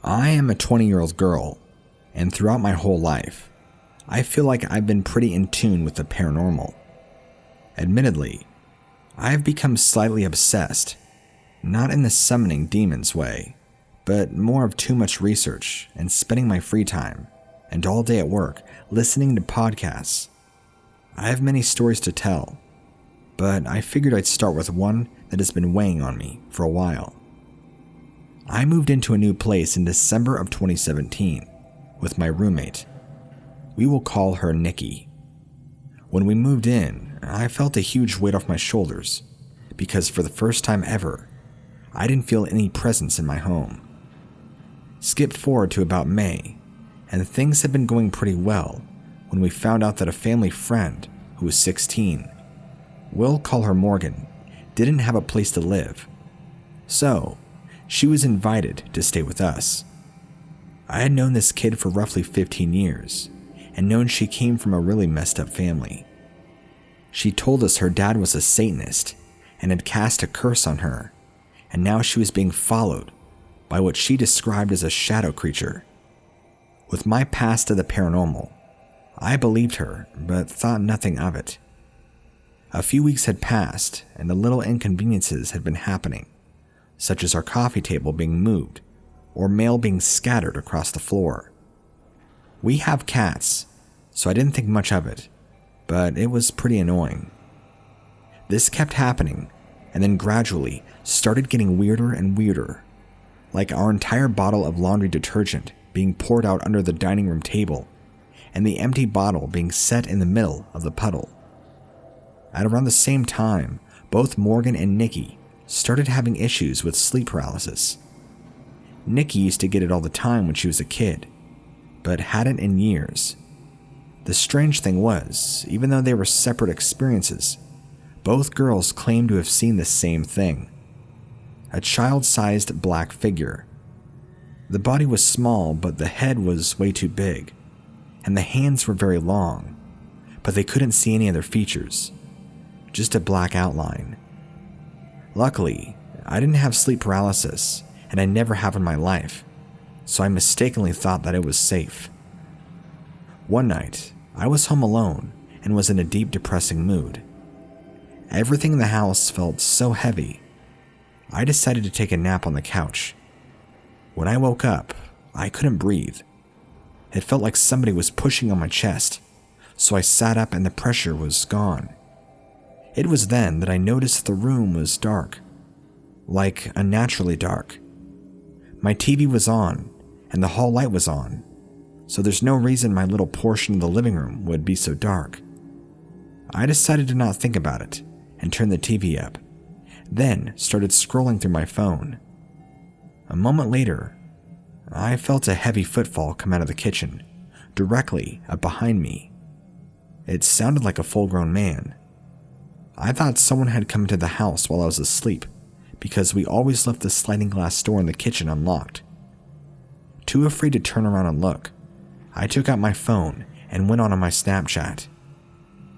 I am a 20-year-old girl, and throughout my whole life, I feel like I've been pretty in tune with the paranormal. Admittedly, I have become slightly obsessed, not in the summoning demons way, but more of too much research and spending my free time and all day at work listening to podcasts. I have many stories to tell, but I figured I'd start with one that has been weighing on me for a while. I moved into a new place in December of 2017 with my roommate. We will call her Nikki. When we moved in, I felt a huge weight off my shoulders because for the first time ever, I didn't feel any presence in my home. Skip forward to about May, and things had been going pretty well when we found out that a family friend who was 16, we'll call her Morgan, didn't have a place to live. So, she was invited to stay with us. I had known this kid for roughly 15 years and known she came from a really messed up family. She told us her dad was a Satanist and had cast a curse on her, and now she was being followed by what she described as a shadow creature. With my past to the paranormal, I believed her but thought nothing of it. A few weeks had passed and the little inconveniences had been happening, such as our coffee table being moved or mail being scattered across the floor. We have cats, so I didn't think much of it, but it was pretty annoying. This kept happening and then gradually started getting weirder and weirder, like our entire bottle of laundry detergent being poured out under the dining room table and the empty bottle being set in the middle of the puddle. At around the same time, both Morgan and Nikki started having issues with sleep paralysis. Nikki used to get it all the time when she was a kid, but hadn't in years. The strange thing was, even though they were separate experiences, both girls claimed to have seen the same thing. A child-sized black figure. The body was small, but the head was way too big, and the hands were very long, but they couldn't see any other features, just a black outline. Luckily, I didn't have sleep paralysis, and I never have in my life, so I mistakenly thought that it was safe. One night, I was home alone and was in a deep depressing mood. Everything in the house felt so heavy. I decided to take a nap on the couch. When I woke up, I couldn't breathe. It felt like somebody was pushing on my chest, so I sat up and the pressure was gone. It was then that I noticed the room was dark, like unnaturally dark. My TV was on, and the hall light was on, so there's no reason my little portion of the living room would be so dark. I decided to not think about it and turned the TV up, then started scrolling through my phone. A moment later, I felt a heavy footfall come out of the kitchen, directly up behind me. It sounded like a full-grown man. I thought someone had come into the house while I was asleep, because we always left the sliding glass door in the kitchen unlocked. Too afraid to turn around and look, I took out my phone and went on my Snapchat.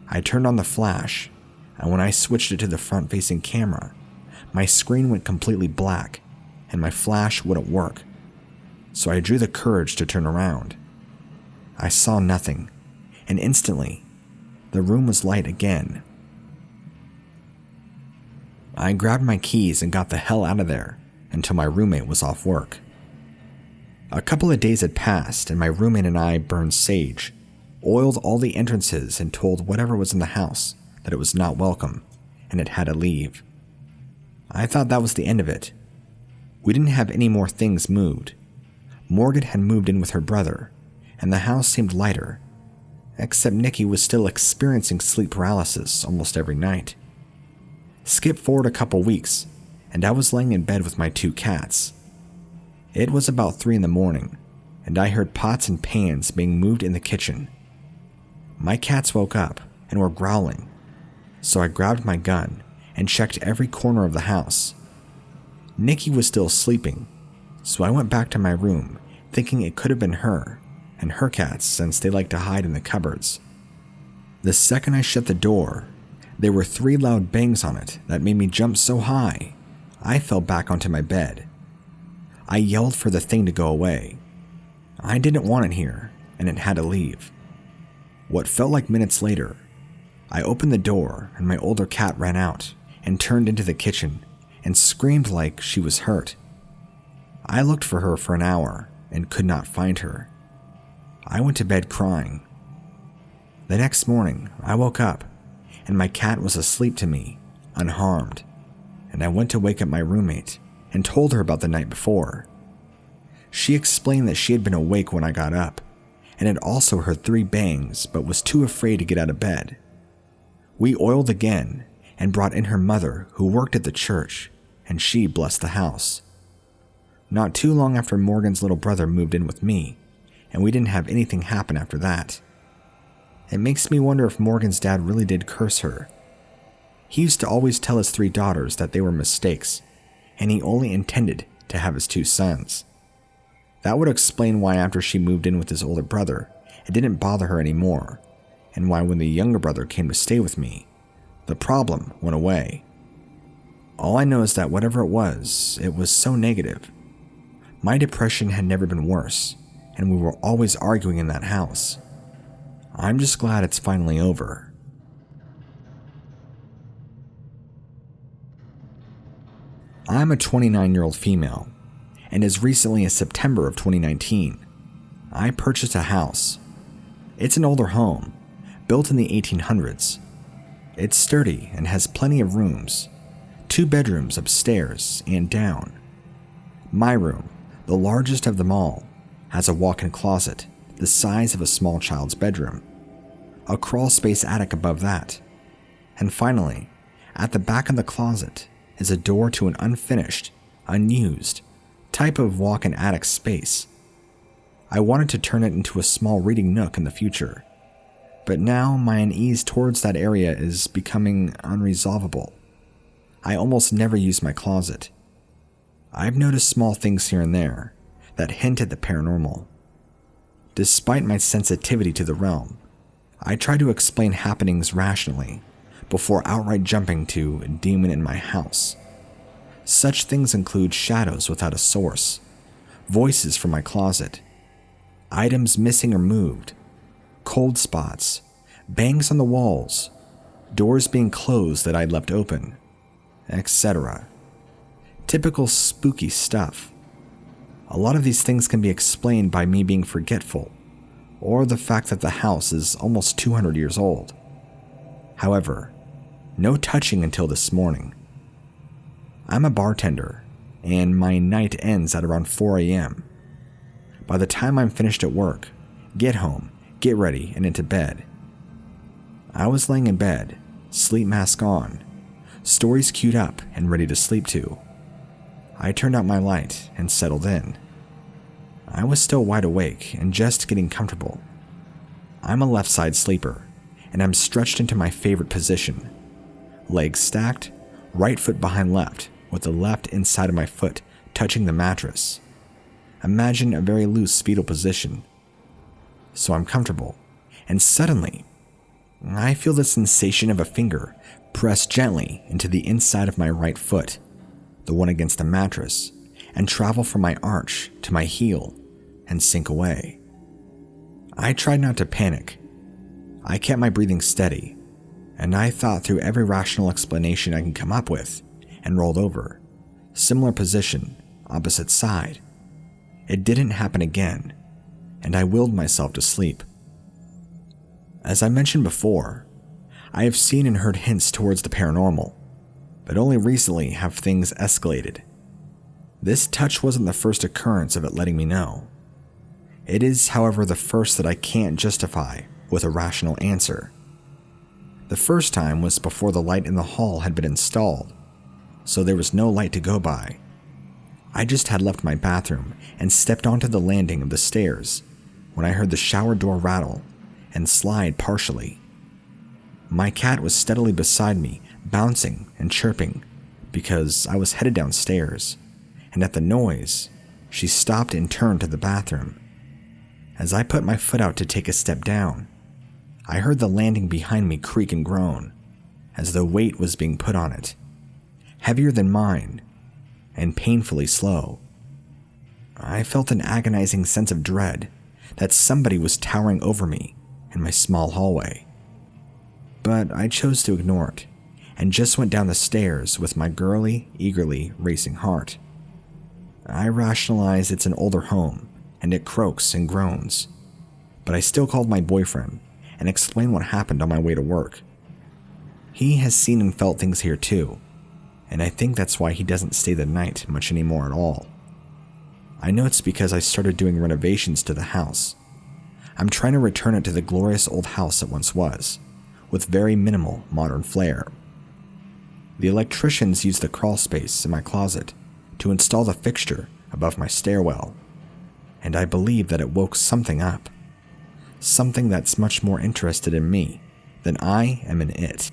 I turned on the flash, and when I switched it to the front-facing camera, my screen went completely black, and my flash wouldn't work. So I drew the courage to turn around. I saw nothing, and instantly, the room was light again. I grabbed my keys and got the hell out of there until my roommate was off work. A couple of days had passed and my roommate and I burned sage, oiled all the entrances and told whatever was in the house that it was not welcome and it had to leave. I thought that was the end of it. We didn't have any more things moved. Morgan had moved in with her brother and the house seemed lighter, except Nikki was still experiencing sleep paralysis almost every night. Skip forward a couple weeks, and I was laying in bed with my two cats. It was about 3 a.m, and I heard pots and pans being moved in the kitchen. My cats woke up and were growling, so I grabbed my gun and checked every corner of the house. Nikki was still sleeping, so I went back to my room, thinking it could have been her and her cats since they like to hide in the cupboards. The second I shut the door, there were 3 loud bangs on it that made me jump so high, I fell back onto my bed. I yelled for the thing to go away. I didn't want it here, and it had to leave. What felt like minutes later, I opened the door and my older cat ran out and turned into the kitchen and screamed like she was hurt. I looked for her for an hour and could not find her. I went to bed crying. The next morning, I woke up and my cat was asleep to me, unharmed, and I went to wake up my roommate and told her about the night before. She explained that she had been awake when I got up and had also heard 3 bangs but was too afraid to get out of bed. We oiled again and brought in her mother who worked at the church, and she blessed the house. Not too long after Morgan's little brother moved in with me, and we didn't have anything happen after that. It makes me wonder if Morgan's dad really did curse her. He used to always tell his 3 daughters that they were mistakes, and he only intended to have his 2 sons. That would explain why after she moved in with his older brother, it didn't bother her anymore, and why when the younger brother came to stay with me, the problem went away. All I know is that whatever it was so negative. My depression had never been worse, and we were always arguing in that house. I'm just glad it's finally over. I'm a 29-year-old female, and as recently as September of 2019, I purchased a house. It's an older home, built in the 1800s. It's sturdy and has plenty of rooms, 2 bedrooms upstairs and down. My room, the largest of them all, has a walk-in closet the size of a small child's bedroom, a crawl-space attic above that, and finally, at the back of the closet is a door to an unfinished, unused type of walk-in attic space. I wanted to turn it into a small reading nook in the future, but now my unease towards that area is becoming unresolvable. I almost never use my closet. I've noticed small things here and there that hint at the paranormal. Despite my sensitivity to the realm, I try to explain happenings rationally before outright jumping to demon in my house. Such things include shadows without a source, voices from my closet, items missing or moved, cold spots, bangs on the walls, doors being closed that I'd left open, etc. Typical spooky stuff. A lot of these things can be explained by me being forgetful, or the fact that the house is almost 200 years old. However, no touching until this morning. I'm a bartender, and my night ends at around 4 a.m. By the time I'm finished at work, get home, get ready, and into bed. I was laying in bed, sleep mask on, stories queued up and ready to sleep to. I turned out my light and settled in. I was still wide awake and just getting comfortable. I'm a left side sleeper, and I'm stretched into my favorite position. Legs stacked, right foot behind left, with the left inside of my foot touching the mattress. Imagine a very loose fetal position. So I'm comfortable, and suddenly, I feel the sensation of a finger press gently into the inside of my right foot, the one against the mattress, and travel from my arch to my heel and sink away. I tried not to panic. I kept my breathing steady, and I thought through every rational explanation I can come up with and rolled over. Similar position, opposite side. It didn't happen again, and I willed myself to sleep. As I mentioned before, I have seen and heard hints towards the paranormal, but only recently have things escalated. This touch wasn't the first occurrence of it letting me know. It is, however, the first that I can't justify with a rational answer. The first time was before the light in the hall had been installed, so there was no light to go by. I just had left my bathroom and stepped onto the landing of the stairs when I heard the shower door rattle and slide partially. My cat was steadily beside me, bouncing and chirping, because I was headed downstairs, and at the noise, she stopped and turned to the bathroom. As I put my foot out to take a step down, I heard the landing behind me creak and groan, as though weight was being put on it, heavier than mine, and painfully slow. I felt an agonizing sense of dread that somebody was towering over me in my small hallway. But I chose to ignore it and just went down the stairs with my girly, eagerly racing heart. I rationalized it's an older home and it croaks and groans, but I still called my boyfriend and explained what happened on my way to work. He has seen and felt things here too, and I think that's why he doesn't stay the night much anymore at all. I know it's because I started doing renovations to the house. I'm trying to return it to the glorious old house it once was, with very minimal modern flair. The electricians used the crawl space in my closet to install the fixture above my stairwell, and I believe that it woke something up. Something that's much more interested in me than I am in it.